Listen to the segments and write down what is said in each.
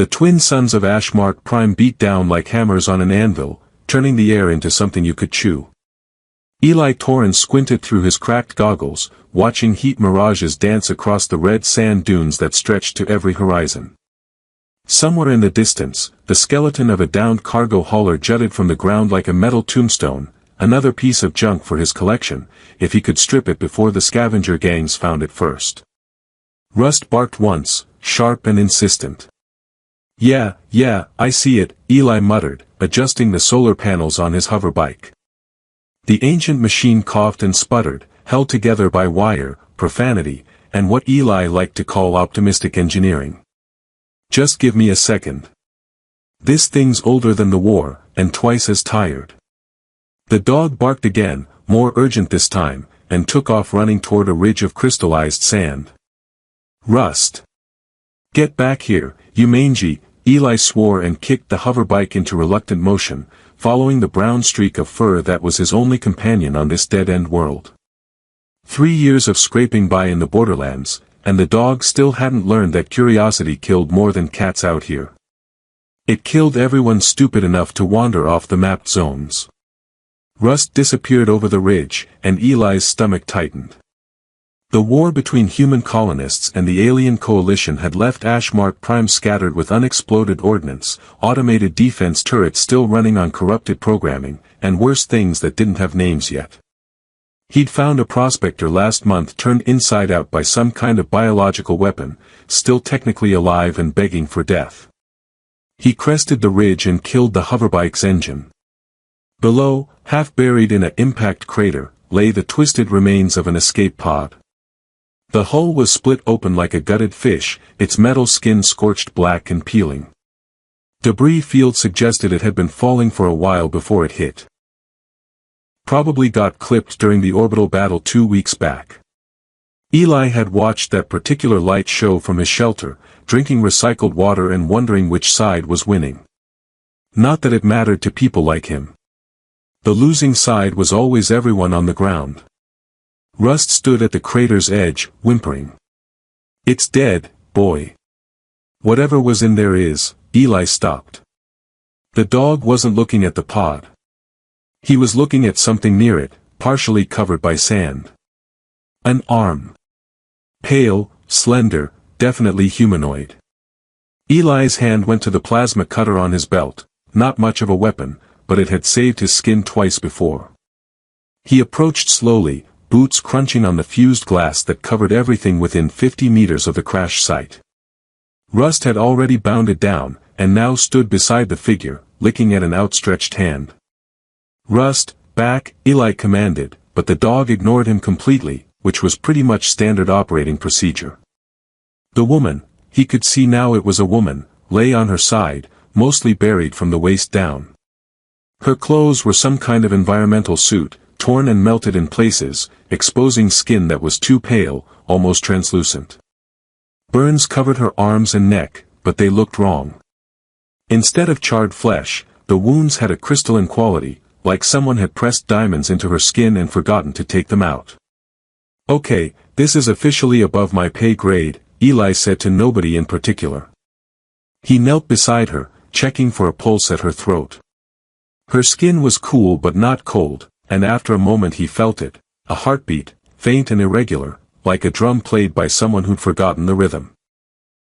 The twin sons of Ashmark Prime beat down like hammers on an anvil, turning the air into something you could chew. Eli Torrance squinted through his cracked goggles, watching heat mirages dance across the red sand dunes that stretched to every horizon. Somewhere in the distance, the skeleton of a downed cargo hauler jutted from the ground like a metal tombstone, another piece of junk for his collection, if he could strip it before the scavenger gangs found it first. Rust barked once, sharp and insistent. Yeah, I see it, Eli muttered, adjusting the solar panels on his hoverbike. The ancient machine coughed and sputtered, held together by wire, profanity, and what Eli liked to call optimistic engineering. Just give me a second. This thing's older than the war, and twice as tired. The dog barked again, more urgent this time, and took off running toward a ridge of crystallized sand. Rust. Get back here, you mangy, Eli swore and kicked the hoverbike into reluctant motion, following the brown streak of fur that was his only companion on this dead-end world. 3 years of scraping by in the borderlands, and the dog still hadn't learned that curiosity killed more than cats out here. It killed everyone stupid enough to wander off the mapped zones. Rust disappeared over the ridge, and Eli's stomach tightened. The war between human colonists and the alien coalition had left Ashmark Prime scattered with unexploded ordnance, automated defense turrets still running on corrupted programming, and worse things that didn't have names yet. He'd found a prospector last month turned inside out by some kind of biological weapon, still technically alive and begging for death. He crested the ridge and killed the hoverbike's engine. Below, half buried in an impact crater, lay the twisted remains of an escape pod. The hull was split open like a gutted fish, its metal skin scorched black and peeling. Debris field suggested it had been falling for a while before it hit. Probably got clipped during the orbital battle 2 weeks back. Eli had watched that particular light show from his shelter, drinking recycled water and wondering which side was winning. Not that it mattered to people like him. The losing side was always everyone on the ground. Rust stood at the crater's edge, whimpering. It's dead, boy. Whatever was in there is. Eli stopped. The dog wasn't looking at the pod. He was looking at something near it, partially covered by sand. An arm. Pale, slender, definitely humanoid. Eli's hand went to the plasma cutter on his belt, not much of a weapon, but it had saved his skin twice before. He approached slowly, boots crunching on the fused glass that covered everything within 50 meters of the crash site. Rust had already bounded down, and now stood beside the figure, licking at an outstretched hand. Rust, back, Eli commanded, but the dog ignored him completely, which was pretty much standard operating procedure. The woman, he could see now it was a woman, lay on her side, mostly buried from the waist down. Her clothes were some kind of environmental suit, torn and melted in places, exposing skin that was too pale, almost translucent. Burns covered her arms and neck, but they looked wrong. Instead of charred flesh, the wounds had a crystalline quality, like someone had pressed diamonds into her skin and forgotten to take them out. Okay, this is officially above my pay grade, Eli said to nobody in particular. He knelt beside her, checking for a pulse at her throat. Her skin was cool but not cold, and after a moment he felt it, a heartbeat, faint and irregular, like a drum played by someone who'd forgotten the rhythm.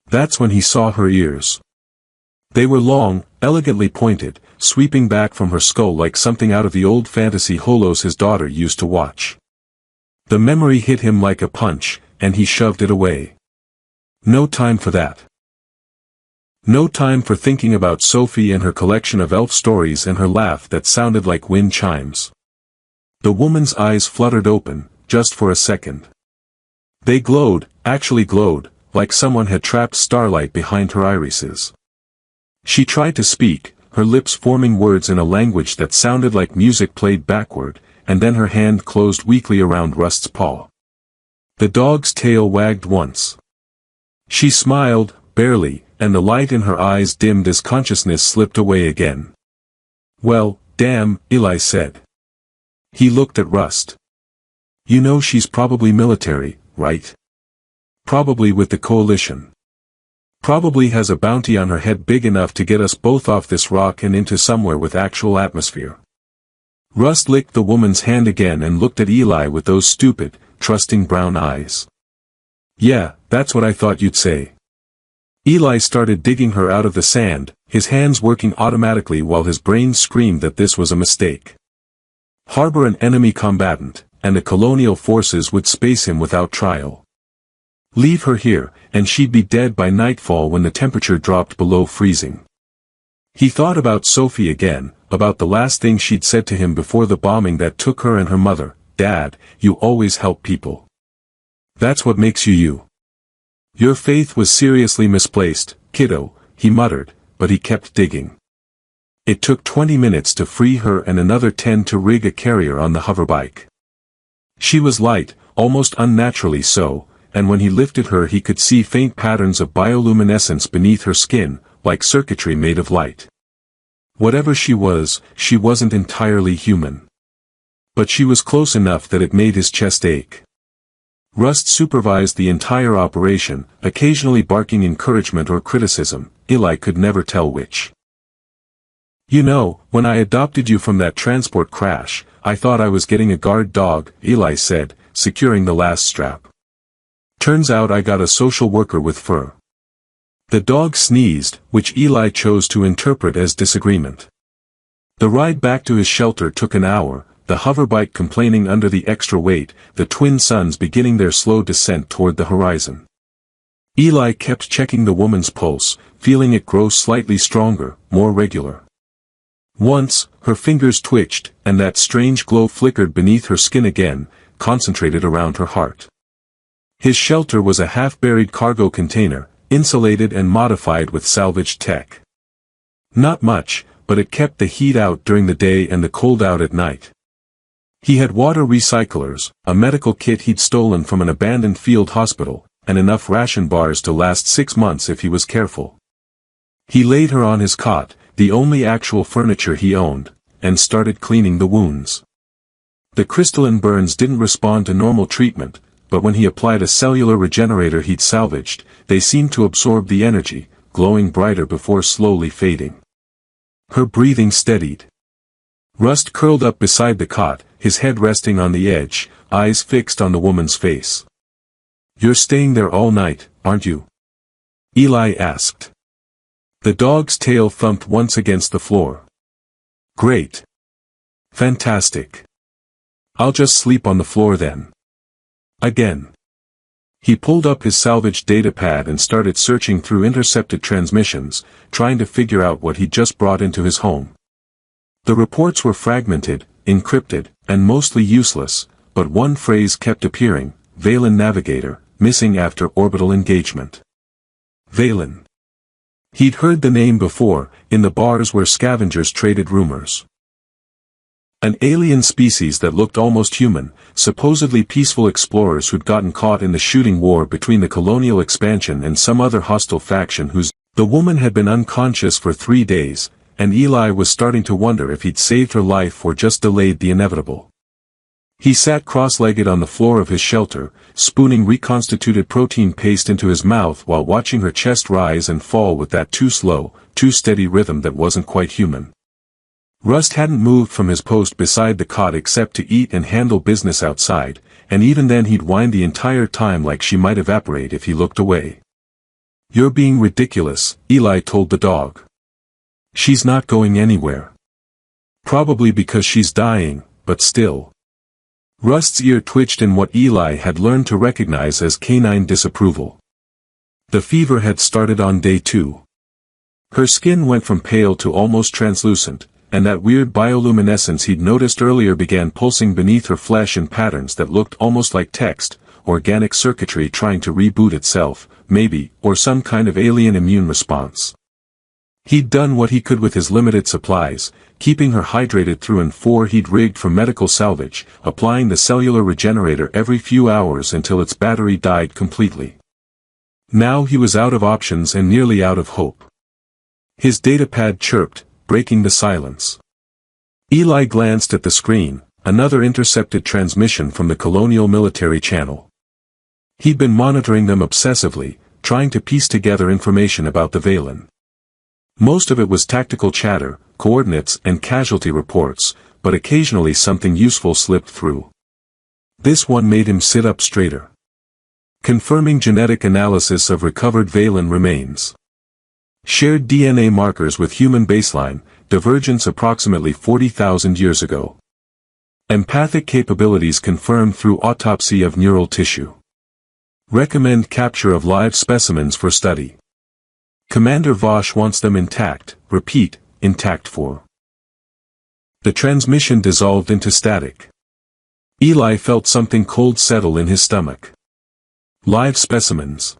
That's when he saw her ears. They were long, elegantly pointed, sweeping back from her skull like something out of the old fantasy holos his daughter used to watch. The memory hit him like a punch, and he shoved it away. No time for that. No time for thinking about Sophie and her collection of elf stories and her laugh that sounded like wind chimes. The woman's eyes fluttered open, just for a second. They glowed, actually glowed, like someone had trapped starlight behind her irises. She tried to speak, her lips forming words in a language that sounded like music played backward, and then her hand closed weakly around Rust's paw. The dog's tail wagged once. She smiled, barely, and the light in her eyes dimmed as consciousness slipped away again. Well, damn, Eli said. He looked at Rust. You know she's probably military, right? Probably with the coalition. Probably has a bounty on her head big enough to get us both off this rock and into somewhere with actual atmosphere. Rust licked the woman's hand again and looked at Eli with those stupid, trusting brown eyes. Yeah, that's what I thought you'd say. Eli started digging her out of the sand, his hands working automatically while his brain screamed that this was a mistake. Harbor an enemy combatant, and the colonial forces would space him without trial. Leave her here, and she'd be dead by nightfall when the temperature dropped below freezing. He thought about Sophie again, about the last thing she'd said to him before the bombing that took her and her mother. Dad, you always help people. That's what makes you you. Your faith was seriously misplaced, kiddo, he muttered, but he kept digging. It took 20 minutes to free her and another 10 to rig a carrier on the hoverbike. She was light, almost unnaturally so, and when he lifted her he could see faint patterns of bioluminescence beneath her skin, like circuitry made of light. Whatever she wasn't entirely human. But she was close enough that it made his chest ache. Rust supervised the entire operation, occasionally barking encouragement or criticism. Eli could never tell which. You know, when I adopted you from that transport crash, I thought I was getting a guard dog, Eli said, securing the last strap. Turns out I got a social worker with fur. The dog sneezed, which Eli chose to interpret as disagreement. The ride back to his shelter took an hour, the hoverbike complaining under the extra weight, the twin suns beginning their slow descent toward the horizon. Eli kept checking the woman's pulse, feeling it grow slightly stronger, more regular. Once, her fingers twitched, and that strange glow flickered beneath her skin again, concentrated around her heart. His shelter was a half-buried cargo container, insulated and modified with salvaged tech. Not much, but it kept the heat out during the day and the cold out at night. He had water recyclers, a medical kit he'd stolen from an abandoned field hospital, and enough ration bars to last 6 months if he was careful. He laid her on his cot, the only actual furniture he owned, and started cleaning the wounds. The crystalline burns didn't respond to normal treatment, but when he applied a cellular regenerator he'd salvaged, they seemed to absorb the energy, glowing brighter before slowly fading. Her breathing steadied. Rust curled up beside the cot, his head resting on the edge, eyes fixed on the woman's face. You're staying there all night, aren't you? Eli asked. The dog's tail thumped once against the floor. Great. Fantastic. I'll just sleep on the floor then. Again. He pulled up his salvaged datapad and started searching through intercepted transmissions, trying to figure out what he'd just brought into his home. The reports were fragmented, encrypted, and mostly useless, but one phrase kept appearing, Valen Navigator, missing after orbital engagement. Valen. He'd heard the name before, in the bars where scavengers traded rumors. An alien species that looked almost human, supposedly peaceful explorers who'd gotten caught in the shooting war between the colonial expansion and some other hostile faction the woman had been unconscious for 3 days, and Eli was starting to wonder if he'd saved her life or just delayed the inevitable. He sat cross-legged on the floor of his shelter, spooning reconstituted protein paste into his mouth while watching her chest rise and fall with that too slow, too steady rhythm that wasn't quite human. Rust hadn't moved from his post beside the cot except to eat and handle business outside, and even then he'd whine the entire time like she might evaporate if he looked away. You're being ridiculous, Eli told the dog. She's not going anywhere. Probably because she's dying, but still. Rust's ear twitched in what Eli had learned to recognize as canine disapproval. The fever had started on day 2. Her skin went from pale to almost translucent, and that weird bioluminescence he'd noticed earlier began pulsing beneath her flesh in patterns that looked almost like text, organic circuitry trying to reboot itself, maybe, or some kind of alien immune response. He'd done what he could with his limited supplies, keeping her hydrated through an 4 he'd rigged for medical salvage, applying the cellular regenerator every few hours until its battery died completely. Now he was out of options and nearly out of hope. His datapad chirped, breaking the silence. Eli glanced at the screen, another intercepted transmission from the colonial military channel. He'd been monitoring them obsessively, trying to piece together information about the Valen. Most of it was tactical chatter, coordinates and casualty reports, but occasionally something useful slipped through. This one made him sit up straighter. Confirming genetic analysis of recovered Valen remains. Shared DNA markers with human baseline, divergence approximately 40,000 years ago. Empathic capabilities confirmed through autopsy of neural tissue. Recommend capture of live specimens for study. Commander Vosh wants them intact, repeat, intact for. The transmission dissolved into static. Eli felt something cold settle in his stomach. Live specimens.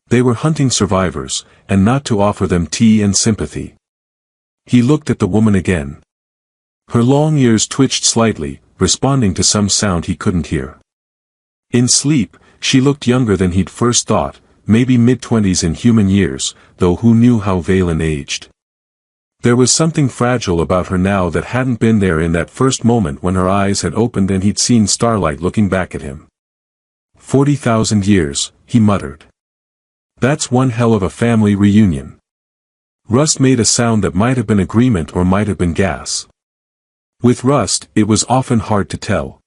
They were hunting survivors, and not to offer them tea and sympathy. He looked at the woman again. Her long ears twitched slightly, responding to some sound he couldn't hear. In sleep, she looked younger than he'd first thought, maybe mid-20s in human years, though who knew how Valen aged. There was something fragile about her now that hadn't been there in that first moment when her eyes had opened and he'd seen Starlight looking back at him. 40,000 years, he muttered. That's one hell of a family reunion. Rust made a sound that might have been agreement or might have been gas. With Rust, it was often hard to tell.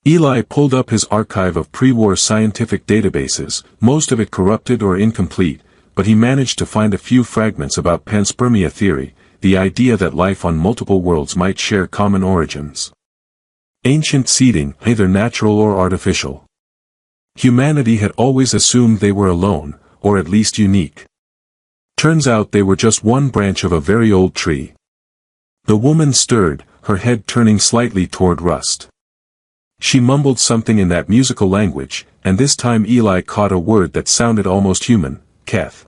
Eli pulled up his archive of pre-war scientific databases, most of it corrupted or incomplete, but he managed to find a few fragments about panspermia theory, the idea that life on multiple worlds might share common origins. Ancient seeding, either natural or artificial. Humanity had always assumed they were alone, or at least unique. Turns out they were just one branch of a very old tree. The woman stirred, her head turning slightly toward Rust. She mumbled something in that musical language, and this time Eli caught a word that sounded almost human, Keth.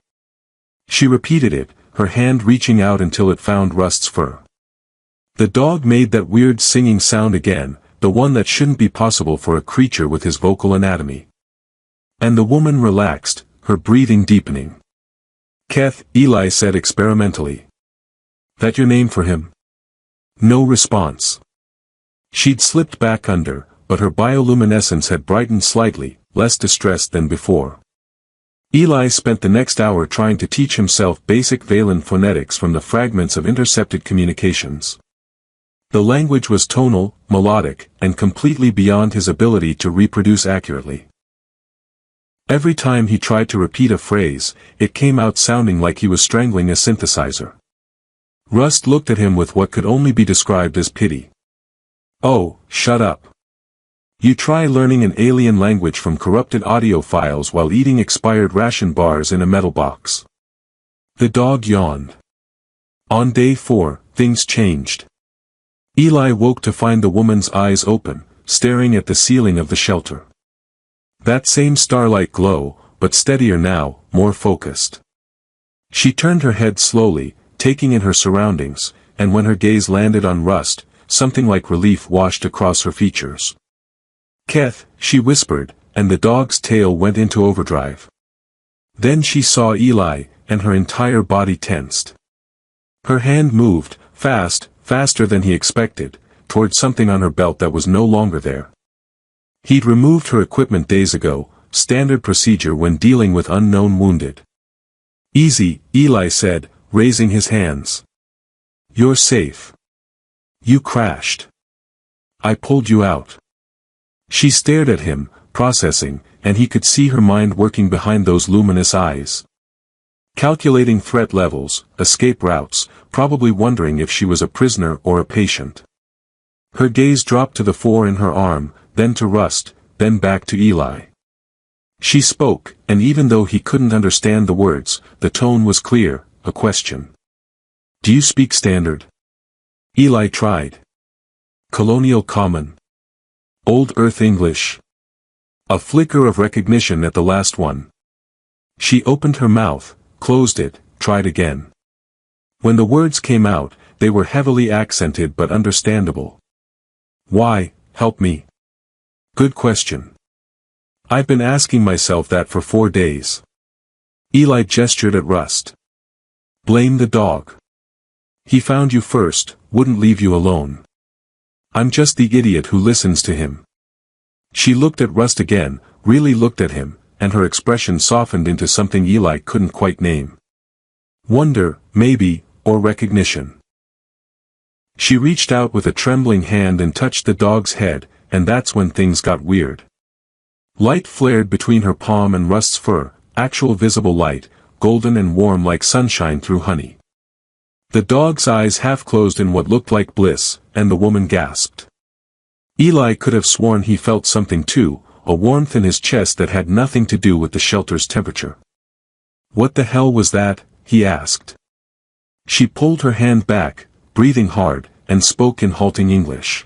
She repeated it, her hand reaching out until it found Rust's fur. The dog made that weird singing sound again, the one that shouldn't be possible for a creature with his vocal anatomy. And the woman relaxed, her breathing deepening. Keth, Eli said experimentally. That your name for him? No response. She'd slipped back under, but her bioluminescence had brightened slightly, less distressed than before. Eli spent the next hour trying to teach himself basic Valen phonetics from the fragments of intercepted communications. The language was tonal, melodic, and completely beyond his ability to reproduce accurately. Every time he tried to repeat a phrase, it came out sounding like he was strangling a synthesizer. Rust looked at him with what could only be described as pity. Oh, shut up. You try learning an alien language from corrupted audio files while eating expired ration bars in a metal box. The dog yawned. On day 4, things changed. Eli woke to find the woman's eyes open, staring at the ceiling of the shelter. That same starlight glow, but steadier now, more focused. She turned her head slowly, taking in her surroundings, and when her gaze landed on Rust, something like relief washed across her features. Keth, she whispered, and the dog's tail went into overdrive. Then she saw Eli, and her entire body tensed. Her hand moved, faster than he expected, toward something on her belt that was no longer there. He'd removed her equipment days ago, standard procedure when dealing with unknown wounded. Easy, Eli said, raising his hands. You're safe. You crashed. I pulled you out. She stared at him, processing, and he could see her mind working behind those luminous eyes. Calculating threat levels, escape routes, probably wondering if she was a prisoner or a patient. Her gaze dropped to the 4 in her arm, then to Rust, then back to Eli. She spoke, and even though he couldn't understand the words, the tone was clear, a question. Do you speak standard? Eli tried. Colonial Common. Old Earth English. A flicker of recognition at the last one. She opened her mouth, closed it, tried again. When the words came out, they were heavily accented but understandable. Why, help me? Good question. I've been asking myself that for 4 days. Eli gestured at Rust. Blame the dog. He found you first, wouldn't leave you alone. I'm just the idiot who listens to him. She looked at Rust again, really looked at him, and her expression softened into something Eli couldn't quite name. Wonder, maybe, or recognition. She reached out with a trembling hand and touched the dog's head, and that's when things got weird. Light flared between her palm and Rust's fur, actual visible light, golden and warm like sunshine through honey. The dog's eyes half closed in what looked like bliss, and the woman gasped. Eli could have sworn he felt something too, a warmth in his chest that had nothing to do with the shelter's temperature. "What the hell was that?" he asked. She pulled her hand back, breathing hard, and spoke in halting English.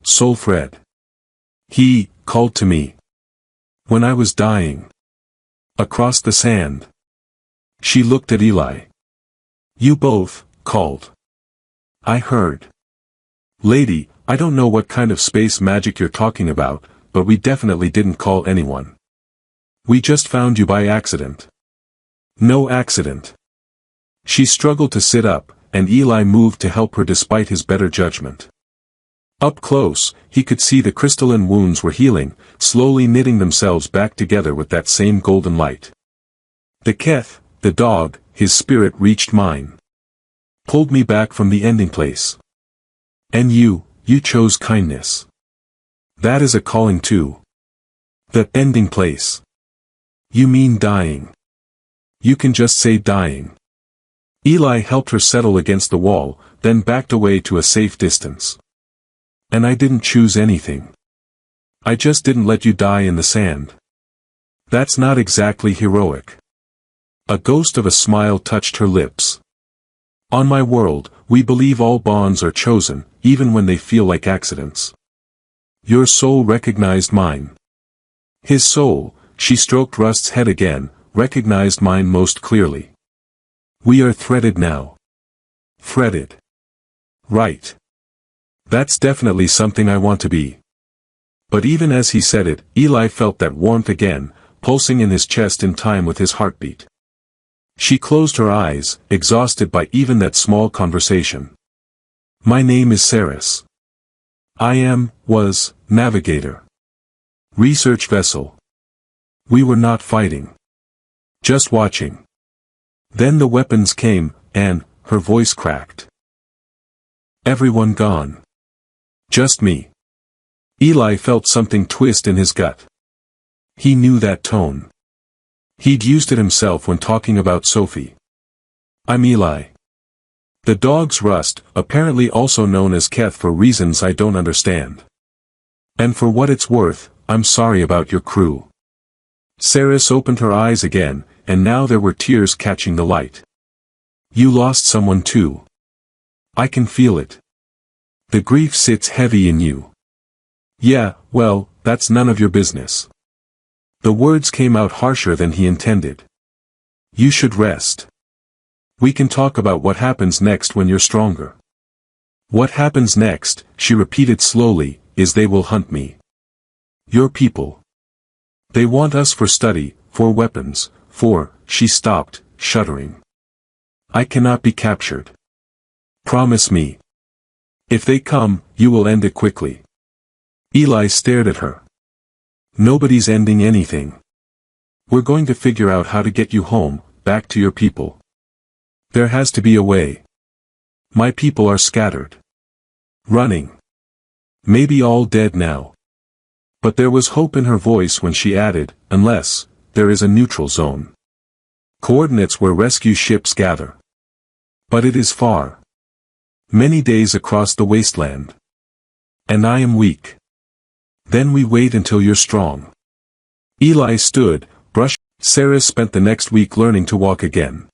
"Solfred. He called to me. When I was dying. Across the sand." She looked at Eli. "You both called. I heard. Lady, I don't know what kind of space magic you're talking about, but we definitely didn't call anyone. We just found you by accident." "No accident." She struggled to sit up, and Eli moved to help her despite his better judgment. Up close, he could see the crystalline wounds were healing, slowly knitting themselves back together with that same golden light. The Keth, the dog, his spirit reached mine. Pulled me back from the ending place. And you chose kindness. That is a calling too. The ending place. You mean dying. You can just say dying. Eli helped her settle against the wall, then backed away to a safe distance. And I didn't choose anything. I just didn't let you die in the sand. That's not exactly heroic. A ghost of a smile touched her lips. On my world, we believe all bonds are chosen, even when they feel like accidents. Your soul recognized mine. His soul, she stroked Rust's head again, recognized mine most clearly. We are threaded now. Threaded. Right. That's definitely something I want to be. But even as he said it, Eli felt that warmth again, pulsing in his chest in time with his heartbeat. She closed her eyes, exhausted by even that small conversation. My name is Saris. I was, navigator. Research vessel. We were not fighting. Just watching. Then the weapons came, and, her voice cracked. Everyone gone. Just me. Eli felt something twist in his gut. He knew that tone. He'd used it himself when talking about Sophie. I'm Eli. The dog's Rust, apparently also known as Keth for reasons I don't understand. And for what it's worth, I'm sorry about your crew. Saris opened her eyes again, and now there were tears catching the light. You lost someone too. I can feel it. The grief sits heavy in you. Yeah, well, that's none of your business. The words came out harsher than he intended. You should rest. We can talk about what happens next when you're stronger. What happens next, she repeated slowly, is they will hunt me. Your people. They want us for study, for weapons, she stopped, shuddering. I cannot be captured. Promise me. If they come, you will end it quickly. Eli stared at her. Nobody's ending anything. We're going to figure out how to get you home, back to your people. There has to be a way. My people are scattered. Running. Maybe all dead now. But there was hope in her voice when she added, unless, there is a neutral zone. Coordinates where rescue ships gather. But it is far. Many days across the wasteland. And I am weak. Then we wait until you're strong. Eli stood, brushed. Sarah spent the next week learning to walk again.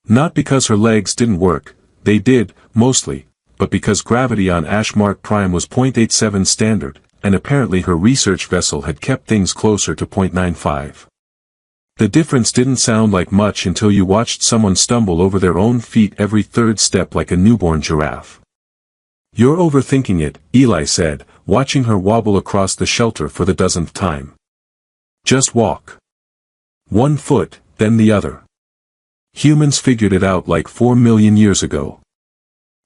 Not because her legs didn't work, they did, mostly, but because gravity on Ashmark Prime was 0.87 standard, and apparently her research vessel had kept things closer to 0.95. The difference didn't sound like much until you watched someone stumble over their own feet every third step like a newborn giraffe. You're overthinking it, Eli said, watching her wobble across the shelter for the dozenth time. Just walk. One foot, then the other. Humans figured it out like 4 million years ago.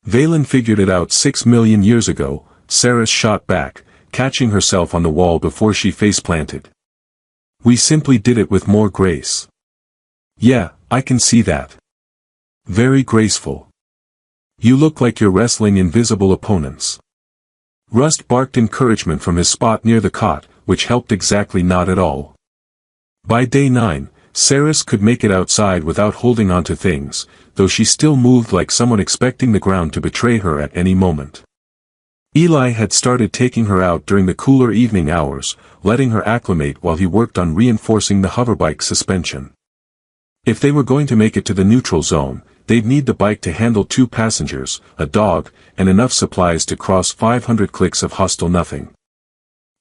Valen figured it out 6 million years ago, Saris shot back, catching herself on the wall before she face-planted. We simply did it with more grace. Yeah, I can see that. Very graceful. You look like you're wrestling invisible opponents. Rust barked encouragement from his spot near the cot, which helped exactly not at all. By day 9, Saris could make it outside without holding onto things, though she still moved like someone expecting the ground to betray her at any moment. Eli had started taking her out during the cooler evening hours, letting her acclimate while he worked on reinforcing the hoverbike's suspension. If they were going to make it to the neutral zone, they'd need the bike to handle 2 passengers, a dog, and enough supplies to cross 500 clicks of hostile nothing.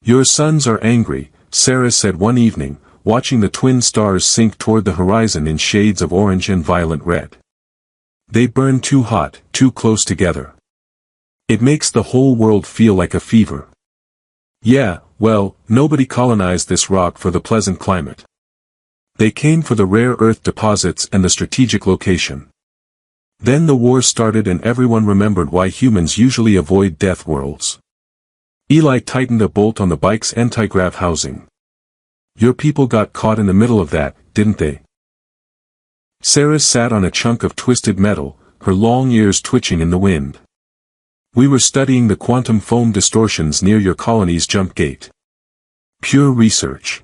Your sons are angry, Saris said one evening, watching the twin stars sink toward the horizon in shades of orange and violet red. They burn too hot, too close together. It makes the whole world feel like a fever. Yeah, well, nobody colonized this rock for the pleasant climate. They came for the rare earth deposits and the strategic location. Then the war started and everyone remembered why humans usually avoid death worlds. Eli tightened a bolt on the bike's anti-grav housing. Your people got caught in the middle of that, didn't they? Saris sat on a chunk of twisted metal, her long ears twitching in the wind. We were studying the quantum foam distortions near your colony's jump gate. Pure research.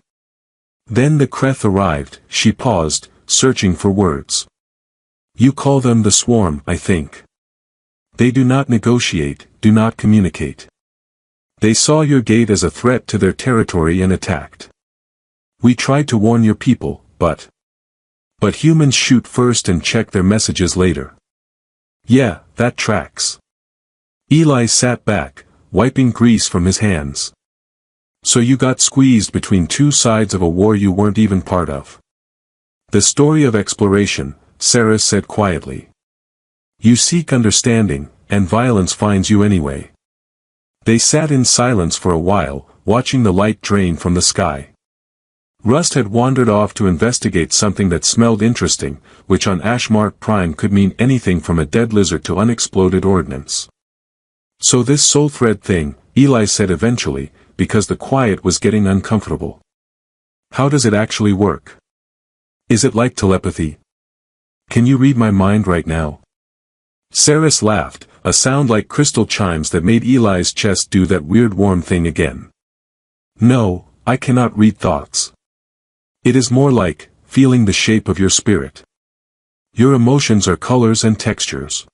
Then the Kreth arrived, she paused, searching for words. You call them the swarm, I think. They do not negotiate, do not communicate. They saw your gate as a threat to their territory and attacked. We tried to warn your people, but humans shoot first and check their messages later. Yeah, that tracks. Eli sat back, wiping grease from his hands. So you got squeezed between 2 sides of a war you weren't even part of. The story of exploration, Saris said quietly. You seek understanding, and violence finds you anyway. They sat in silence for a while, watching the light drain from the sky. Rust had wandered off to investigate something that smelled interesting, which on Ashmart Prime could mean anything from a dead lizard to unexploded ordnance. So this soul thread thing, Eli said eventually, because the quiet was getting uncomfortable. How does it actually work? Is it like telepathy? Can you read my mind right now? Saris laughed, a sound like crystal chimes that made Eli's chest do that weird warm thing again. No, I cannot read thoughts. It is more like feeling the shape of your spirit. Your emotions are colors and textures.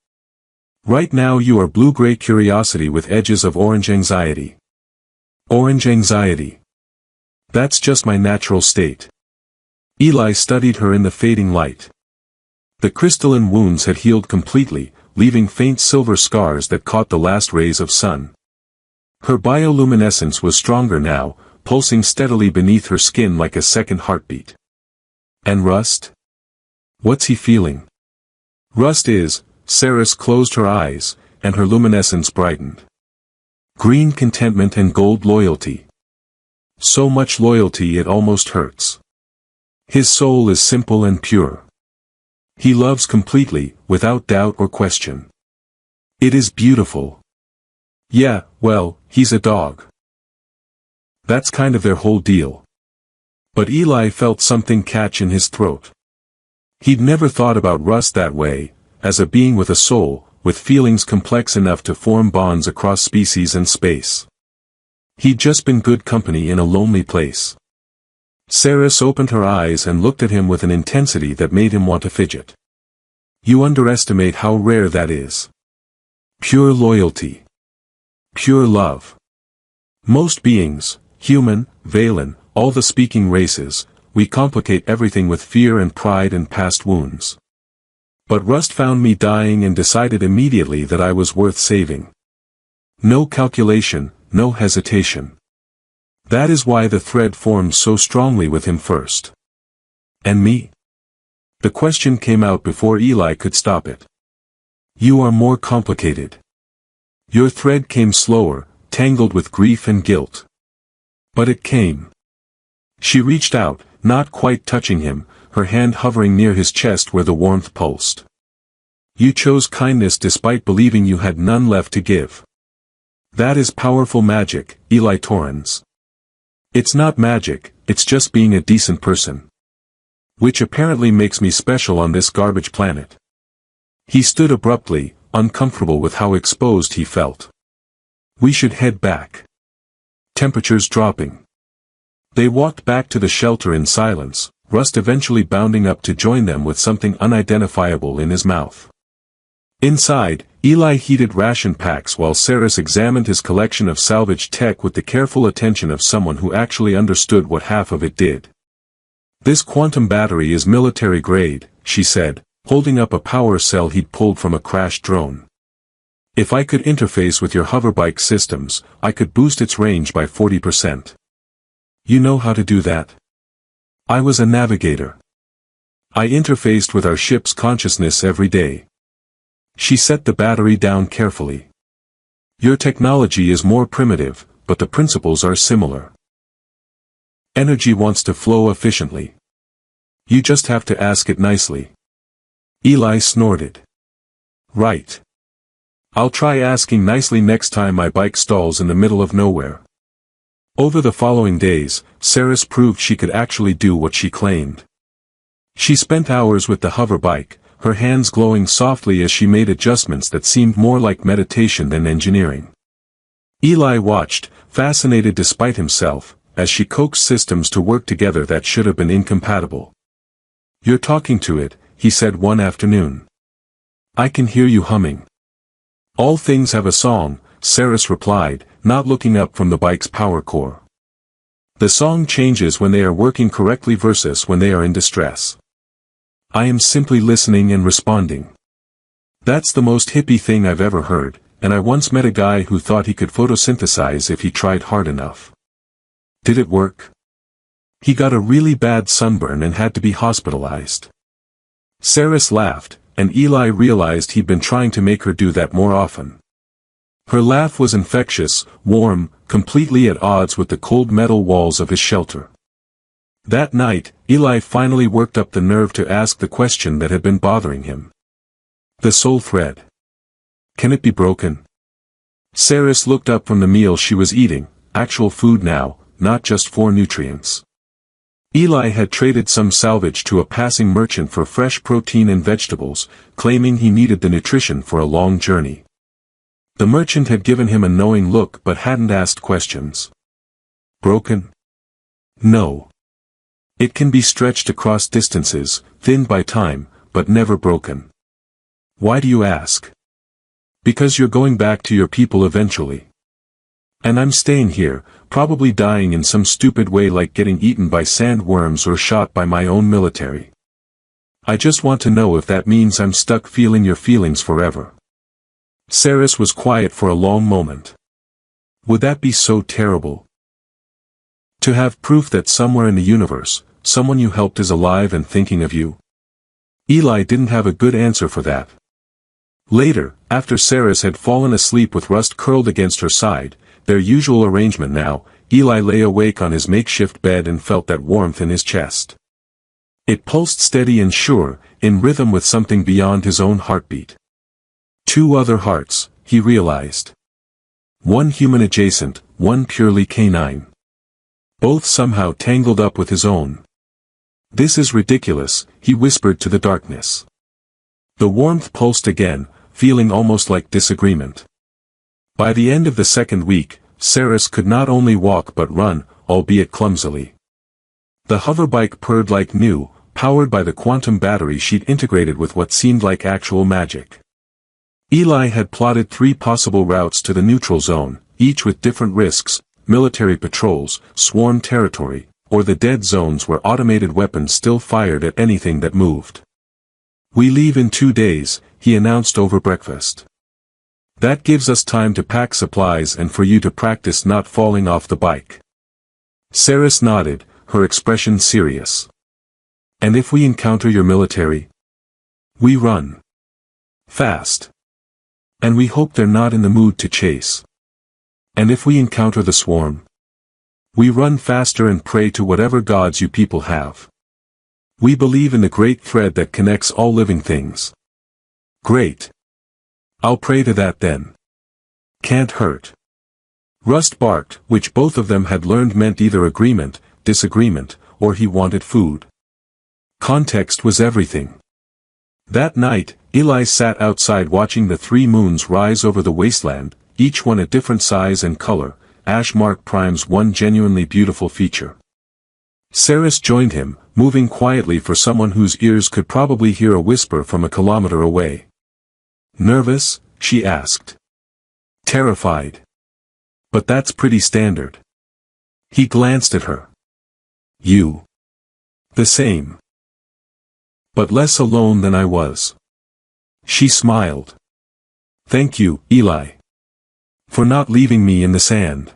Right now you are blue-gray curiosity with edges of orange anxiety. Orange anxiety. That's just my natural state. Eli studied her in the fading light. The crystalline wounds had healed completely, leaving faint silver scars that caught the last rays of sun. Her bioluminescence was stronger now, pulsing steadily beneath her skin like a second heartbeat. And Rust? What's he feeling? Rust is, Saris closed her eyes, and her luminescence brightened. Green contentment and gold loyalty. So much loyalty it almost hurts. His soul is simple and pure. He loves completely, without doubt or question. It is beautiful. Yeah, well, he's a dog. That's kind of their whole deal. But Eli felt something catch in his throat. He'd never thought about Rust that way, as a being with a soul, with feelings complex enough to form bonds across species and space. He'd just been good company in a lonely place. Saris opened her eyes and looked at him with an intensity that made him want to fidget. You underestimate how rare that is. Pure loyalty. Pure love. Most beings, human, Valen, all the speaking races, we complicate everything with fear and pride and past wounds. But Rust found me dying and decided immediately that I was worth saving. No calculation, no hesitation. That is why the thread formed so strongly with him first. And me? The question came out before Eli could stop it. You are more complicated. Your thread came slower, tangled with grief and guilt. But it came. She reached out, not quite touching him, her hand hovering near his chest where the warmth pulsed. You chose kindness despite believing you had none left to give. That is powerful magic, Eli Torrens. It's not magic, it's just being a decent person. Which apparently makes me special on this garbage planet. He stood abruptly, uncomfortable with how exposed he felt. We should head back. Temperatures dropping. They walked back to the shelter in silence, Rust eventually bounding up to join them with something unidentifiable in his mouth. Inside, Eli heated ration packs while Saris examined his collection of salvaged tech with the careful attention of someone who actually understood what half of it did. This quantum battery is military grade, she said, holding up a power cell he'd pulled from a crashed drone. If I could interface with your hoverbike systems, I could boost its range by 40%. You know how to do that? I was a navigator. I interfaced with our ship's consciousness every day. She set the battery down carefully. Your technology is more primitive, but the principles are similar. Energy wants to flow efficiently. You just have to ask it nicely. Eli snorted. Right. I'll try asking nicely next time my bike stalls in the middle of nowhere. Over the following days, Saris proved she could actually do what she claimed. She spent hours with the hoverbike, her hands glowing softly as she made adjustments that seemed more like meditation than engineering. Eli watched, fascinated despite himself, as she coaxed systems to work together that should have been incompatible. You're talking to it, he said one afternoon. I can hear you humming. All things have a song, Saris replied, not looking up from the bike's power core. The song changes when they are working correctly versus when they are in distress. I am simply listening and responding. That's the most hippie thing I've ever heard, and I once met a guy who thought he could photosynthesize if he tried hard enough. Did it work? He got a really bad sunburn and had to be hospitalized. Saris laughed, and Eli realized he'd been trying to make her do that more often. Her laugh was infectious, warm, completely at odds with the cold metal walls of his shelter. That night, Eli finally worked up the nerve to ask the question that had been bothering him. The soul thread. Can it be broken? Saris looked up from the meal she was eating, actual food now, not just for nutrients. Eli had traded some salvage to a passing merchant for fresh protein and vegetables, claiming he needed the nutrition for a long journey. The merchant had given him a knowing look but hadn't asked questions. Broken? No. It can be stretched across distances, thinned by time, but never broken. Why do you ask? Because you're going back to your people eventually. And I'm staying here, probably dying in some stupid way like getting eaten by sandworms or shot by my own military. I just want to know if that means I'm stuck feeling your feelings forever. Saris was quiet for a long moment. Would that be so terrible? To have proof that somewhere in the universe, someone you helped is alive and thinking of you? Eli didn't have a good answer for that. Later, after Saris had fallen asleep with Rust curled against her side, their usual arrangement now, Eli lay awake on his makeshift bed and felt that warmth in his chest. It pulsed steady and sure, in rhythm with something beyond his own heartbeat. Two other hearts, he realized. One human adjacent, one purely canine. Both somehow tangled up with his own. This is ridiculous, he whispered to the darkness. The warmth pulsed again, feeling almost like disagreement. By the end of the second week, Saris could not only walk but run, albeit clumsily. The hoverbike purred like new, powered by the quantum battery she'd integrated with what seemed like actual magic. Eli had plotted 3 possible routes to the neutral zone, each with different risks: military patrols, swarm territory, or the dead zones where automated weapons still fired at anything that moved. We leave in 2 days, he announced over breakfast. That gives us time to pack supplies and for you to practice not falling off the bike. Saris nodded, her expression serious. And if we encounter your military? We run. Fast. And we hope they're not in the mood to chase. And if we encounter the swarm? We run faster and pray to whatever gods you people have. We believe in the great thread that connects all living things. Great. I'll pray to that then. Can't hurt. Rust barked, which both of them had learned meant either agreement, disagreement, or he wanted food. Context was everything. That night, Eli sat outside watching the three moons rise over the wasteland, each one a different size and color, Ashmark Prime's one genuinely beautiful feature. Saris joined him, moving quietly for someone whose ears could probably hear a whisper from a kilometer away. "Nervous?" she asked. "Terrified. But that's pretty standard." He glanced at her. "You. The same. But less alone than I was." She smiled. "Thank you, Eli. For not leaving me in the sand.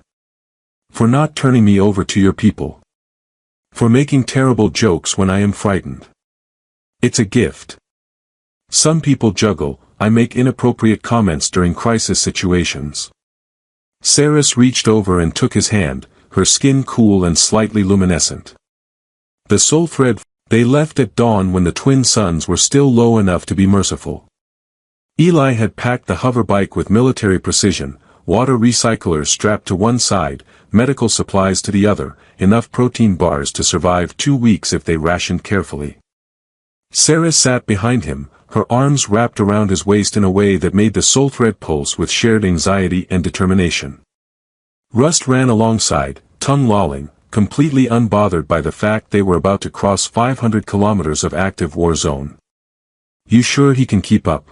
For not turning me over to your people. For making terrible jokes when I am frightened. It's a gift. Some people juggle, I make inappropriate comments during crisis situations." Saris reached over and took his hand, her skin cool and slightly luminescent. The soul thread. They left at dawn when the twin suns were still low enough to be merciful. Eli had packed the hover bike with military precision, water recyclers strapped to one side, medical supplies to the other, enough protein bars to survive 2 weeks if they rationed carefully. Saris sat behind him, her arms wrapped around his waist in a way that made the soul thread pulse with shared anxiety and determination. Rust ran alongside, tongue lolling, completely unbothered by the fact they were about to cross 500 kilometers of active war zone. "You sure he can keep up?"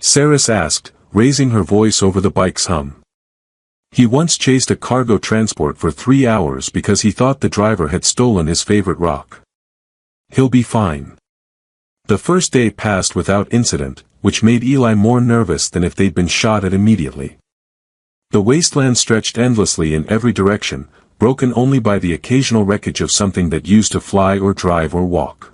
Saris asked, raising her voice over the bike's hum. "He once chased a cargo transport for 3 hours because he thought the driver had stolen his favorite rock. He'll be fine." The first day passed without incident, which made Eli more nervous than if they'd been shot at immediately. The wasteland stretched endlessly in every direction, broken only by the occasional wreckage of something that used to fly or drive or walk.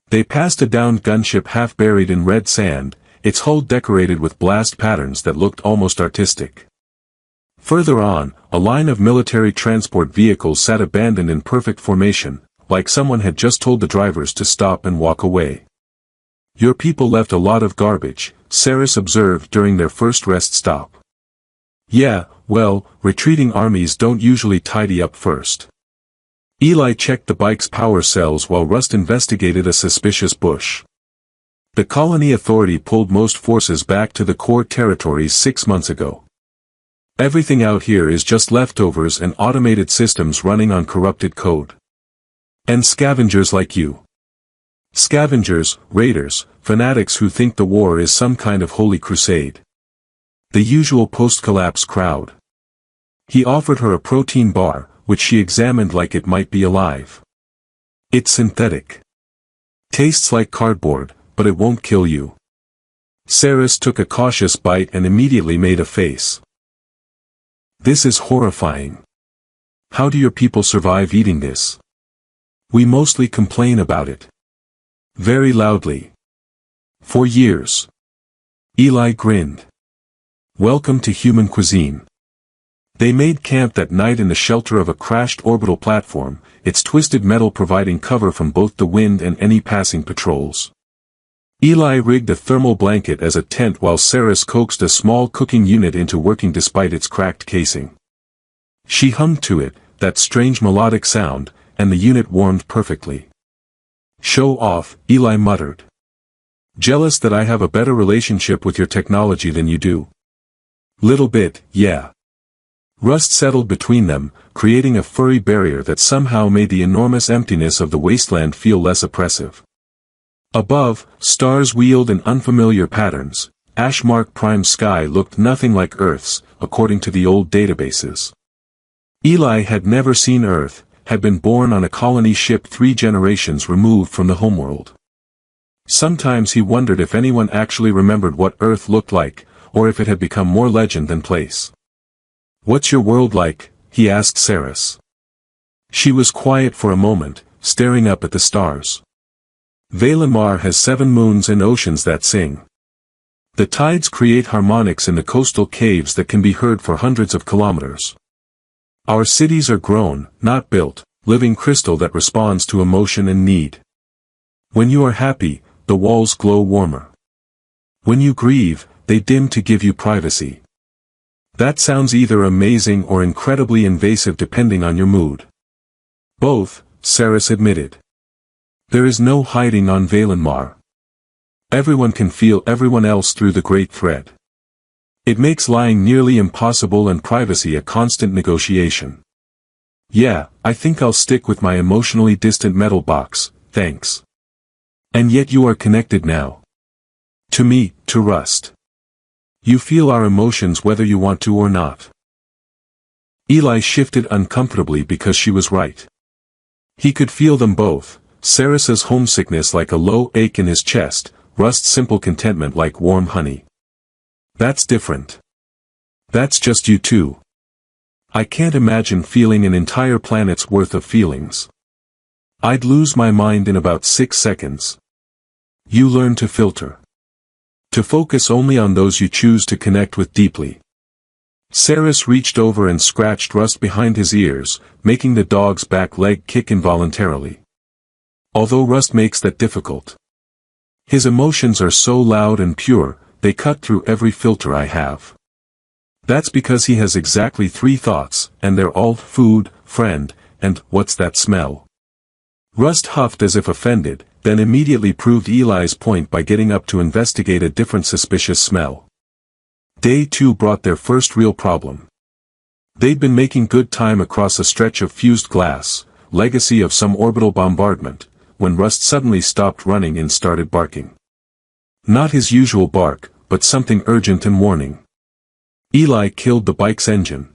They passed a downed gunship half buried in red sand, its hull decorated with blast patterns that looked almost artistic. Further on, a line of military transport vehicles sat abandoned in perfect formation, like someone had just told the drivers to stop and walk away. "Your people left a lot of garbage," Saris observed during their first rest stop. "Yeah, well, retreating armies don't usually tidy up first." Eli checked the bike's power cells while Rust investigated a suspicious bush. The colony authority pulled most forces back to the core territories 6 months ago. Everything out here is just leftovers and automated systems running on corrupted code. And scavengers like you. Scavengers, raiders, fanatics who think the war is some kind of holy crusade. The usual post-collapse crowd. He offered her a protein bar, which she examined like it might be alive. "It's synthetic. Tastes like cardboard, but it won't kill you." Saris took a cautious bite and immediately made a face. "This is horrifying. How do your people survive eating this? We mostly complain about it. Very loudly. For years." Eli grinned. "Welcome to human cuisine." They made camp that night in the shelter of a crashed orbital platform, its twisted metal providing cover from both the wind and any passing patrols. Eli rigged a thermal blanket as a tent while Saris coaxed a small cooking unit into working despite its cracked casing. She hummed to it, that strange melodic sound, and the unit warmed perfectly. "Show off," Eli muttered. "Jealous that I have a better relationship with your technology than you do?" "Little bit, yeah." Rust settled between them, creating a furry barrier that somehow made the enormous emptiness of the wasteland feel less oppressive. Above, stars wheeled in unfamiliar patterns. Ashmark Prime sky looked nothing like Earth's, according to the old databases. Eli had never seen Earth, had been born on a colony ship 3 generations removed from the homeworld. Sometimes he wondered if anyone actually remembered what Earth looked like, or if it had become more legend than place. "What's your world like?" he asked Saris. She was quiet for a moment, staring up at the stars. "Valinmar has 7 moons and oceans that sing. The tides create harmonics in the coastal caves that can be heard for hundreds of kilometers. Our cities are grown, not built, living crystal that responds to emotion and need. When you are happy, the walls glow warmer. When you grieve, they dim to give you privacy. That sounds either amazing or incredibly invasive depending on your mood. Both, Saris admitted. There is no hiding on Valenmar. Everyone can feel everyone else through the Great Thread. It makes lying nearly impossible and privacy a constant negotiation. Yeah, I think I'll stick with my emotionally distant metal box, thanks. And yet you are connected now. To me, to Rust. You feel our emotions whether you want to or not. Eli shifted uncomfortably because she was right. He could feel them both, Saris's homesickness like a low ache in his chest, Rust's simple contentment like warm honey. That's different. That's just you two. I can't imagine feeling an entire planet's worth of feelings. I'd lose my mind in about 6 seconds. You learn to filter. To focus only on those you choose to connect with deeply. Saris reached over and scratched Rust behind his ears, making the dog's back leg kick involuntarily. Although Rust makes that difficult. His emotions are so loud and pure, they cut through every filter I have. That's because he has exactly 3 thoughts, and they're all food, friend, and what's that smell? Rust huffed as if offended, then immediately proved Eli's point by getting up to investigate a different suspicious smell. Day 2 brought their first real problem. They'd been making good time across a stretch of fused glass, legacy of some orbital bombardment, when Rust suddenly stopped running and started barking. Not his usual bark, but something urgent and warning. Eli killed the bike's engine.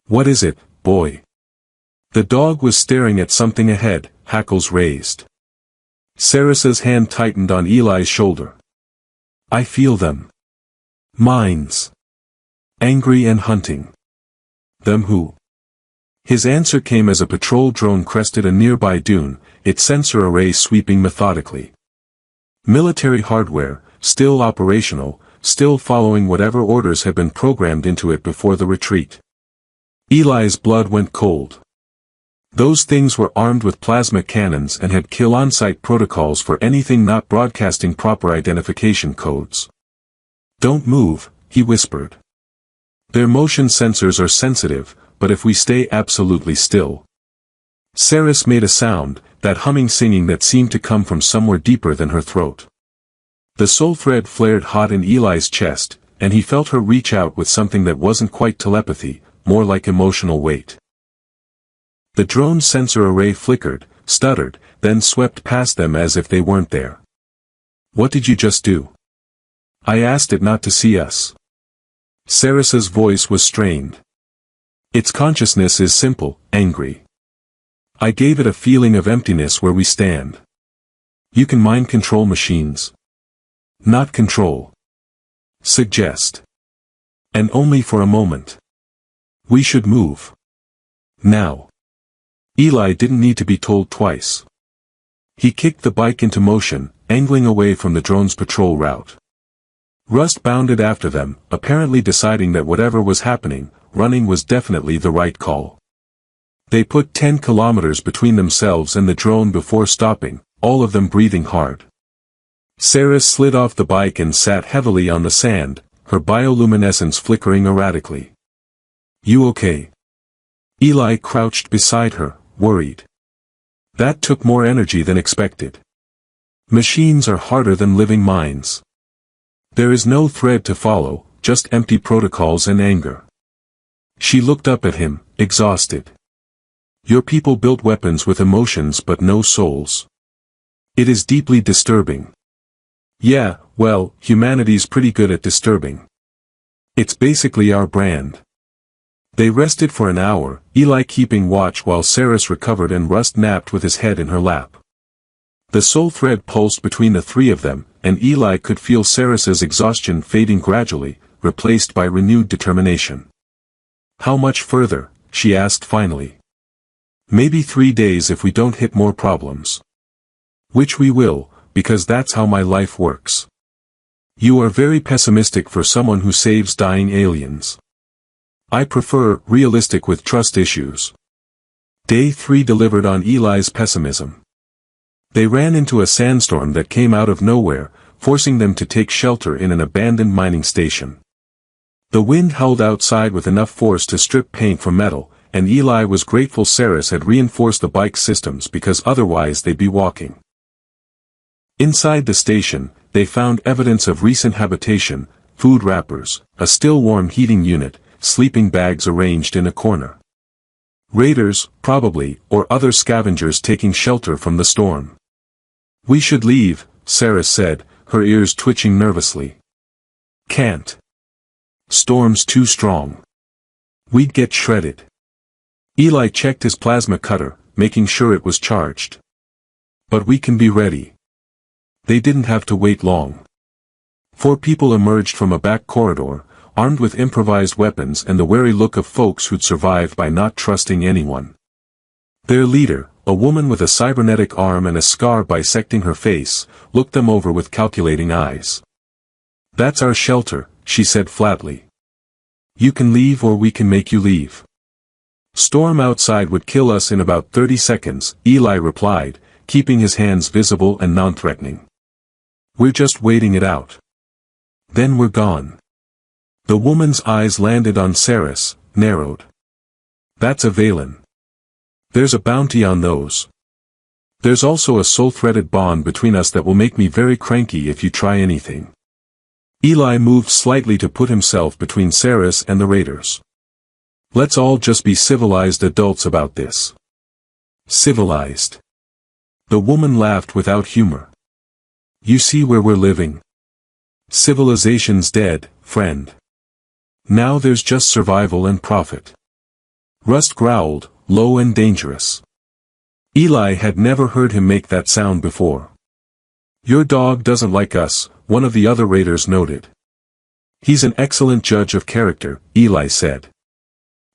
What is it, boy? The dog was staring at something ahead, hackles raised. Saris's hand tightened on Eli's shoulder. I feel them. Mines. Angry and hunting. Them who? His answer came as a patrol drone crested a nearby dune, its sensor array sweeping methodically. Military hardware, still operational, still following whatever orders had been programmed into it before the retreat. Eli's blood went cold. Those things were armed with plasma cannons and had kill on-site protocols for anything not broadcasting proper identification codes. Don't move, he whispered. Their motion sensors are sensitive, but if we stay absolutely still. Saris made a sound, that humming singing that seemed to come from somewhere deeper than her throat. The soul thread flared hot in Eli's chest, and he felt her reach out with something that wasn't quite telepathy, more like emotional weight. The drone's sensor array flickered, stuttered, then swept past them as if they weren't there. What did you just do? I asked it not to see us. Saris's voice was strained. Its consciousness is simple, angry. I gave it a feeling of emptiness where we stand. You can mind control machines. Not control. Suggest. And only for a moment. We should move. Now. Eli didn't need to be told twice. He kicked the bike into motion, angling away from the drone's patrol route. Rust bounded after them, apparently deciding that whatever was happening, running was definitely the right call. They put 10 kilometers between themselves and the drone before stopping, all of them breathing hard. Saris slid off the bike and sat heavily on the sand, her bioluminescence flickering erratically. You okay? Eli crouched beside her, worried. That took more energy than expected. Machines are harder than living minds. There is no thread to follow, just empty protocols and anger. She looked up at him, exhausted. Your people built weapons with emotions but no souls. It is deeply disturbing. Yeah, well, humanity's pretty good at disturbing. It's basically our brand. They rested for an hour, Eli keeping watch while Saris recovered and Rust napped with his head in her lap. The soul thread pulsed between the 3 of them, and Eli could feel Saris's exhaustion fading gradually, replaced by renewed determination. How much further? She asked finally. Maybe 3 days if we don't hit more problems. Which we will, because that's how my life works. You are very pessimistic for someone who saves dying aliens. I prefer realistic with trust issues. Day 3 delivered on Eli's pessimism. They ran into a sandstorm that came out of nowhere, forcing them to take shelter in an abandoned mining station. The wind howled outside with enough force to strip paint from metal, and Eli was grateful Saris had reinforced the bike systems because otherwise they'd be walking. Inside the station, they found evidence of recent habitation, food wrappers, a still-warm heating unit, sleeping bags arranged in a corner. Raiders, probably, or other scavengers taking shelter from the storm. "We should leave," Saris said, her ears twitching nervously. "Can't. Storm's too strong. We'd get shredded." Eli checked his plasma cutter, making sure it was charged. "But we can be ready." They didn't have to wait long. 4 people emerged from a back corridor, armed with improvised weapons and the wary look of folks who'd survived by not trusting anyone. Their leader, a woman with a cybernetic arm and a scar bisecting her face, looked them over with calculating eyes. "That's our shelter," she said flatly. "You can leave or we can make you leave." "Storm outside would kill us in about 30 seconds, Eli replied, keeping his hands visible and non-threatening. "We're just waiting it out. Then we're gone." The woman's eyes landed on Saris, narrowed. "That's a Valen. There's a bounty on those. There's also a soul-threaded bond between us that will make me very cranky if you try anything." Eli moved slightly to put himself between Saris and the raiders. "Let's all just be civilized adults about this." "Civilized?" The woman laughed without humor. "You see where we're living? Civilization's dead, friend. Now there's just survival and profit." Rust growled, low and dangerous. Eli had never heard him make that sound before. "Your dog doesn't like us," one of the other raiders noted. "He's an excellent judge of character," Eli said.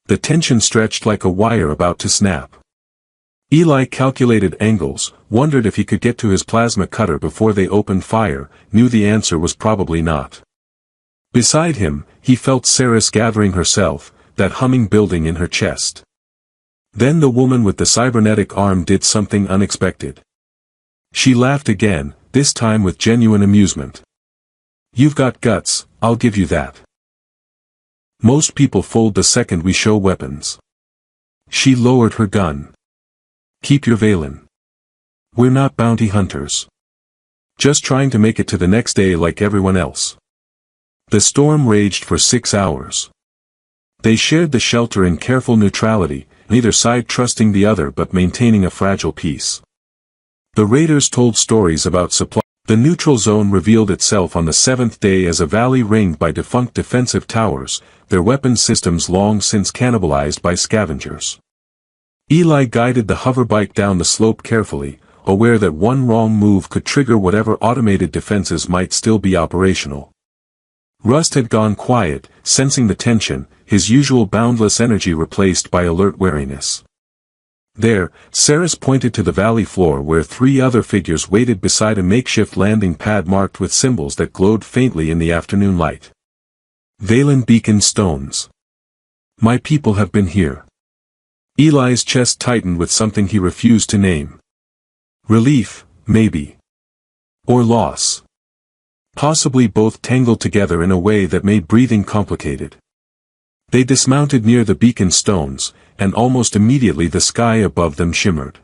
The tension stretched like a wire about to snap. Eli calculated angles, wondered if he could get to his plasma cutter before they opened fire, knew the answer was probably not. Beside him, he felt Saris gathering herself, that humming building in her chest. Then the woman with the cybernetic arm did something unexpected. She laughed again, this time with genuine amusement. "You've got guts, I'll give you that. Most people fold the second we show weapons." She lowered her gun. "Keep your Valen. We're not bounty hunters. Just trying to make it to the next day like everyone else." The storm raged for 6 hours. They shared the shelter in careful neutrality, neither side trusting the other but maintaining a fragile peace. The raiders told stories about supply. The neutral zone revealed itself on the 7th day as a valley ringed by defunct defensive towers, their weapon systems long since cannibalized by scavengers. Eli guided the hoverbike down the slope carefully, aware that one wrong move could trigger whatever automated defenses might still be operational. Rust had gone quiet, sensing the tension, his usual boundless energy replaced by alert wariness. There, Saris pointed to the valley floor where 3 other figures waited beside a makeshift landing pad marked with symbols that glowed faintly in the afternoon light. "Valen beacon stones. My people have been here." Eli's chest tightened with something he refused to name. Relief, maybe. Or loss. Possibly both tangled together in a way that made breathing complicated. They dismounted near the beacon stones, and almost immediately the sky above them shimmered.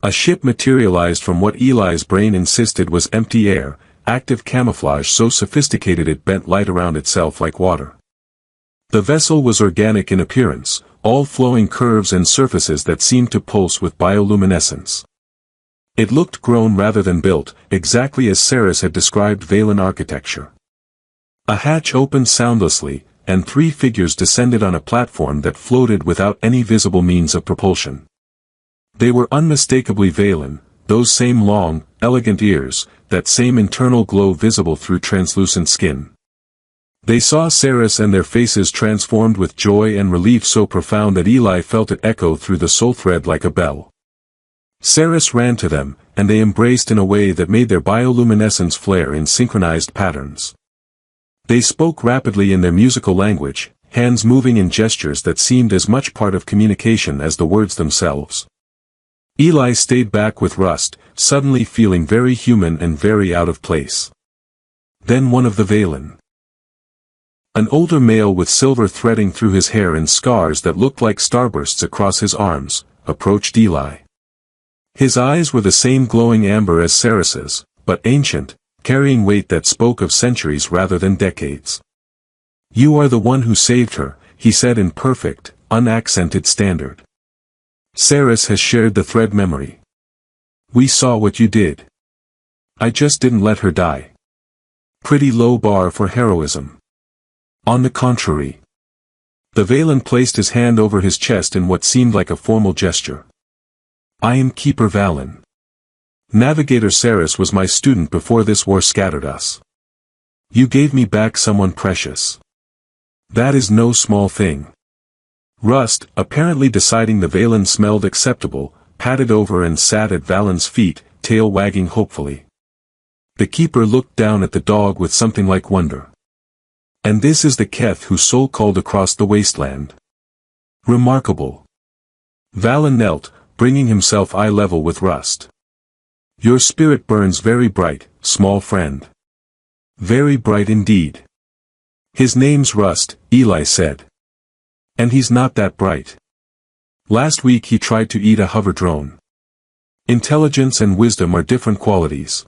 A ship materialized from what Eli's brain insisted was empty air, active camouflage so sophisticated it bent light around itself like water. The vessel was organic in appearance, all flowing curves and surfaces that seemed to pulse with bioluminescence. It looked grown rather than built, exactly as Saris had described Valen architecture. A hatch opened soundlessly, and 3 figures descended on a platform that floated without any visible means of propulsion. They were unmistakably Valen, those same long, elegant ears, that same internal glow visible through translucent skin. They saw Saris and their faces transformed with joy and relief so profound that Eli felt it echo through the soul thread like a bell. Saris ran to them, and they embraced in a way that made their bioluminescence flare in synchronized patterns. They spoke rapidly in their musical language, hands moving in gestures that seemed as much part of communication as the words themselves. Eli stayed back with Rust, suddenly feeling very human and very out of place. Then one of the Valen. An older male with silver threading through his hair and scars that looked like starbursts across his arms, approached Eli. His eyes were the same glowing amber as Ceres's, but ancient, carrying weight that spoke of centuries rather than decades. "You are the one who saved her," he said in perfect, unaccented standard. "Ceres has shared the thread memory. We saw what you did. I just didn't let her die." Pretty low bar for heroism. On the contrary. The Valen placed his hand over his chest in what seemed like a formal gesture. "I am Keeper Valen. Navigator Ceres was my student before this war scattered us. You gave me back someone precious. That is no small thing." Rust, apparently deciding the Valen smelled acceptable, padded over and sat at Valen's feet, tail wagging hopefully. The keeper looked down at the dog with something like wonder. "And this is the Keth whose soul called across the wasteland. Remarkable." Valen knelt, bringing himself eye level with Rust. "Your spirit burns very bright, small friend. Very bright indeed." "His name's Rust," Eli said. "And he's not that bright. Last week he tried to eat a hover drone. Intelligence and wisdom are different qualities.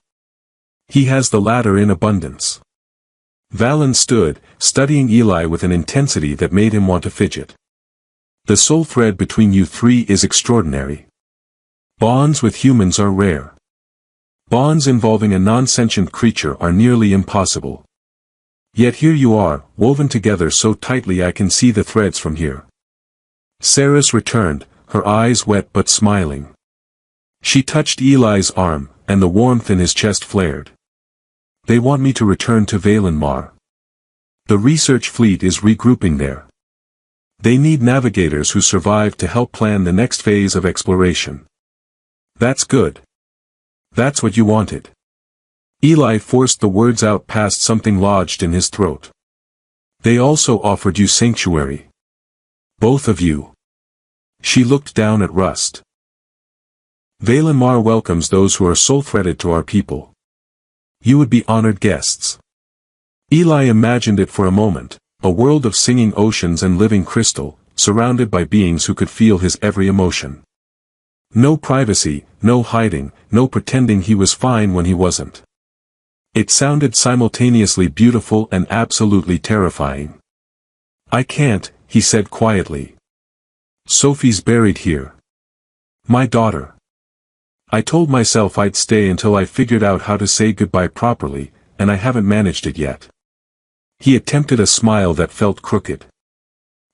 He has the latter in abundance." Valen stood, studying Eli with an intensity that made him want to fidget. "The soul thread between you three is extraordinary. Bonds with humans are rare. Bonds involving a non-sentient creature are nearly impossible. Yet here you are, woven together so tightly I can see the threads from here." Ceres returned, her eyes wet but smiling. She touched Eli's arm, and the warmth in his chest flared. "They want me to return to Valenmar. The research fleet is regrouping there. They need navigators who survive to help plan the next phase of exploration." "That's good. That's what you wanted." Eli forced the words out past something lodged in his throat. "They also offered you sanctuary. Both of you." She looked down at Rust. "Valenmar welcomes those who are soul-threaded to our people. You would be honored guests." Eli imagined it for a moment, a world of singing oceans and living crystal, surrounded by beings who could feel his every emotion. No privacy, no hiding, no pretending he was fine when he wasn't. It sounded simultaneously beautiful and absolutely terrifying. "I can't," he said quietly. "Sophie's buried here. My daughter. I told myself I'd stay until I figured out how to say goodbye properly, and I haven't managed it yet." He attempted a smile that felt crooked.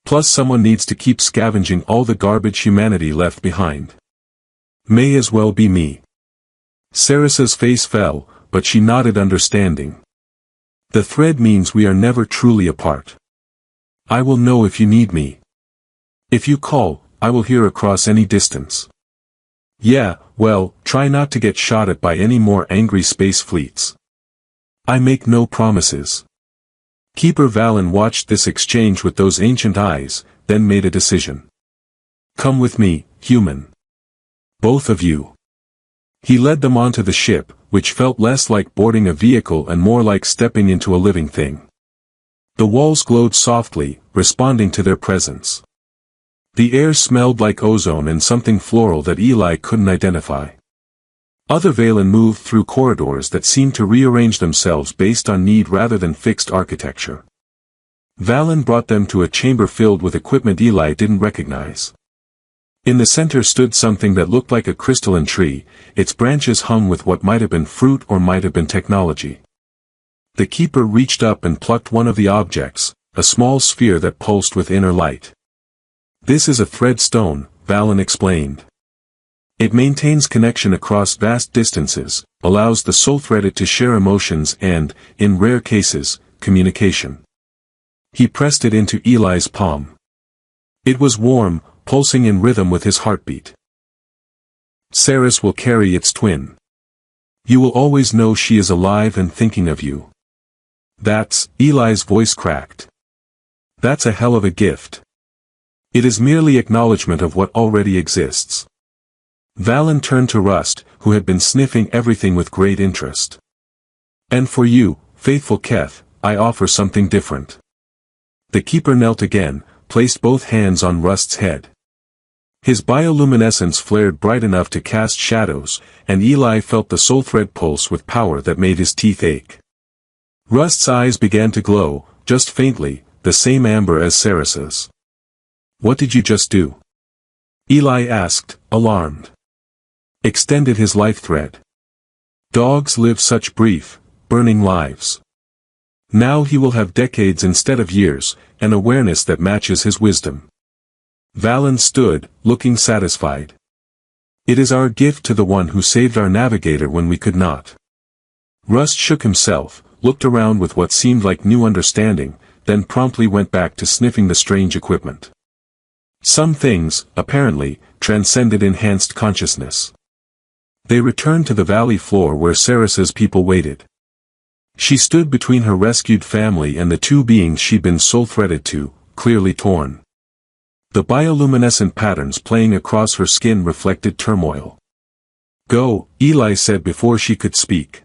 "Plus someone needs to keep scavenging all the garbage humanity left behind. May as well be me." Ceres's face fell, but she nodded understanding. "The thread means we are never truly apart. I will know if you need me. If you call, I will hear across any distance. Yeah, well, try not to get shot at by any more angry space fleets. I make no promises." Keeper Valen watched this exchange with those ancient eyes, then made a decision. "Come with me, human. Both of you." He led them onto the ship, which felt less like boarding a vehicle and more like stepping into a living thing. The walls glowed softly, responding to their presence. The air smelled like ozone and something floral that Eli couldn't identify. Other Valen moved through corridors that seemed to rearrange themselves based on need rather than fixed architecture. Valen brought them to a chamber filled with equipment Eli didn't recognize. In the center stood something that looked like a crystalline tree, its branches hung with what might have been fruit or might have been technology. The keeper reached up and plucked one of the objects, a small sphere that pulsed with inner light. "This is a thread stone," Valen explained. "It maintains connection across vast distances, allows the soul-threaded to share emotions and, in rare cases, communication." He pressed it into Eli's palm. It was warm, pulsing in rhythm with his heartbeat. "Ceres will carry its twin. You will always know she is alive and thinking of you." Eli's voice cracked. "That's a hell of a gift. It is merely acknowledgement of what already exists." Valen turned to Rust, who had been sniffing everything with great interest. "And for you, faithful Keth, I offer something different. The keeper knelt again, placed both hands on Rust's head. His bioluminescence flared bright enough to cast shadows, and Eli felt the soul thread pulse with power that made his teeth ache. Rust's eyes began to glow, just faintly, the same amber as Ceres's. "What did you just do?" Eli asked, alarmed. "Extended his life thread. Dogs live such brief, burning lives. Now he will have decades instead of years, an awareness that matches his wisdom." Valen stood, looking satisfied. "It is our gift to the one who saved our navigator when we could not." Rust shook himself, looked around with what seemed like new understanding, then promptly went back to sniffing the strange equipment. Some things, apparently, transcended enhanced consciousness. They returned to the valley floor where Ceres's people waited. She stood between her rescued family and the two beings she'd been soul-threaded to, clearly torn. The bioluminescent patterns playing across her skin reflected turmoil. "Go," Eli said before she could speak.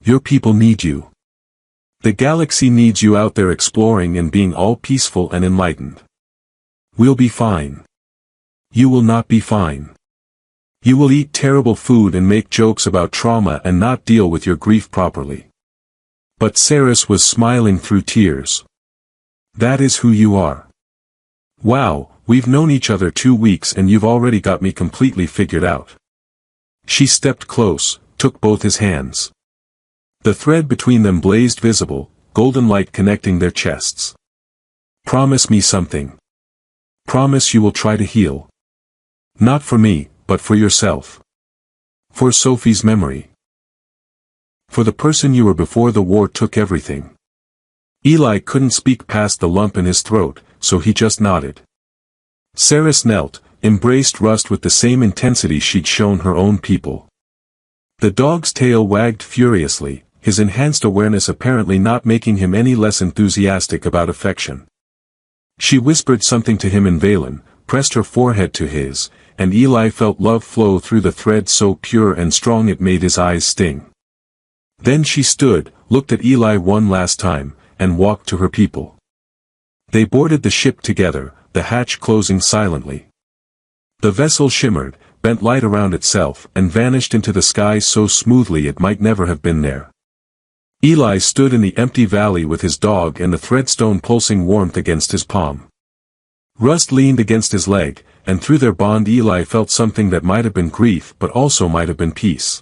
"Your people need you. The galaxy needs you out there exploring and being all peaceful and enlightened. We'll be fine. You will not be fine. You will eat terrible food and make jokes about trauma and not deal with your grief properly." But Ceres was smiling through tears. "That is who you are. Wow, we've known each other 2 weeks and you've already got me completely figured out." She stepped close, took both his hands. The thread between them blazed visible, golden light connecting their chests. "Promise me something. Promise you will try to heal. Not for me, but for yourself. For Sophie's memory. For the person you were before the war took everything." Eli couldn't speak past the lump in his throat, so he just nodded. Ceres knelt, embraced Rust with the same intensity she'd shown her own people. The dog's tail wagged furiously, his enhanced awareness apparently not making him any less enthusiastic about affection. She whispered something to him in Valen, pressed her forehead to his, and Eli felt love flow through the thread so pure and strong it made his eyes sting. Then she stood, looked at Eli one last time, and walked to her people. They boarded the ship together, the hatch closing silently. The vessel shimmered, bent light around itself, and vanished into the sky so smoothly it might never have been there. Eli stood in the empty valley with his dog and the threadstone pulsing warmth against his palm. Rust leaned against his leg, and through their bond Eli felt something that might have been grief but also might have been peace.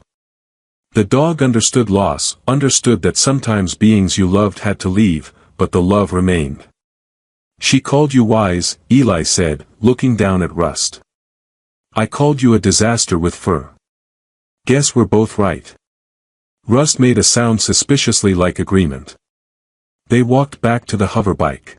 The dog understood loss, understood that sometimes beings you loved had to leave, but the love remained. "She called you wise," Eli said, looking down at Rust. "I called you a disaster with fur. Guess we're both right." Rust made a sound suspiciously like agreement. They walked back to the hoverbike.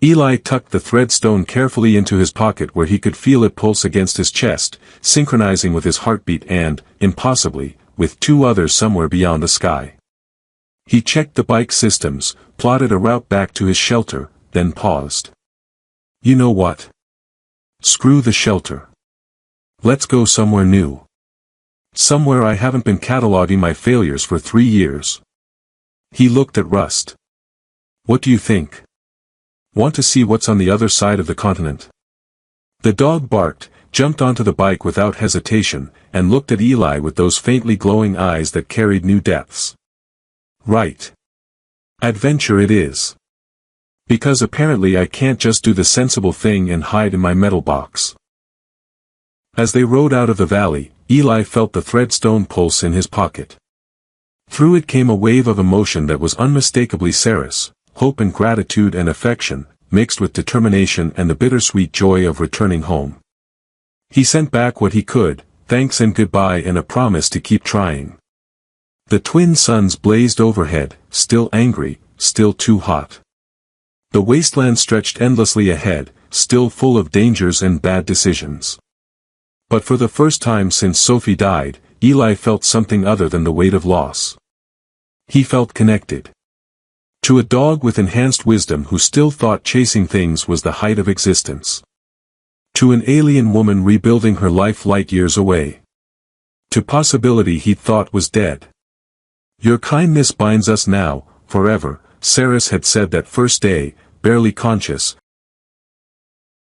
Eli tucked the threadstone carefully into his pocket where he could feel it pulse against his chest, synchronizing with his heartbeat and, impossibly, with 2 others somewhere beyond the sky. He checked the bike systems, plotted a route back to his shelter, then paused. "You know what? Screw the shelter. Let's go somewhere new. Somewhere I haven't been cataloging my failures for 3 years." He looked at Rust. "What do you think? Want to see what's on the other side of the continent?" The dog barked, jumped onto the bike without hesitation, and looked at Eli with those faintly glowing eyes that carried new depths. "Right. Adventure it is. Because apparently I can't just do the sensible thing and hide in my metal box." As they rode out of the valley, Eli felt the threadstone pulse in his pocket. Through it came a wave of emotion that was unmistakably Ceres, hope and gratitude and affection, mixed with determination and the bittersweet joy of returning home. He sent back what he could, thanks and goodbye and a promise to keep trying. The twin suns blazed overhead, still angry, still too hot. The wasteland stretched endlessly ahead, still full of dangers and bad decisions. But for the first time since Sophie died, Eli felt something other than the weight of loss. He felt connected. To a dog with enhanced wisdom who still thought chasing things was the height of existence. To an alien woman rebuilding her life light years away. To possibility he'd thought was dead. "Your kindness binds us now, forever," Ceres had said that first day, barely conscious,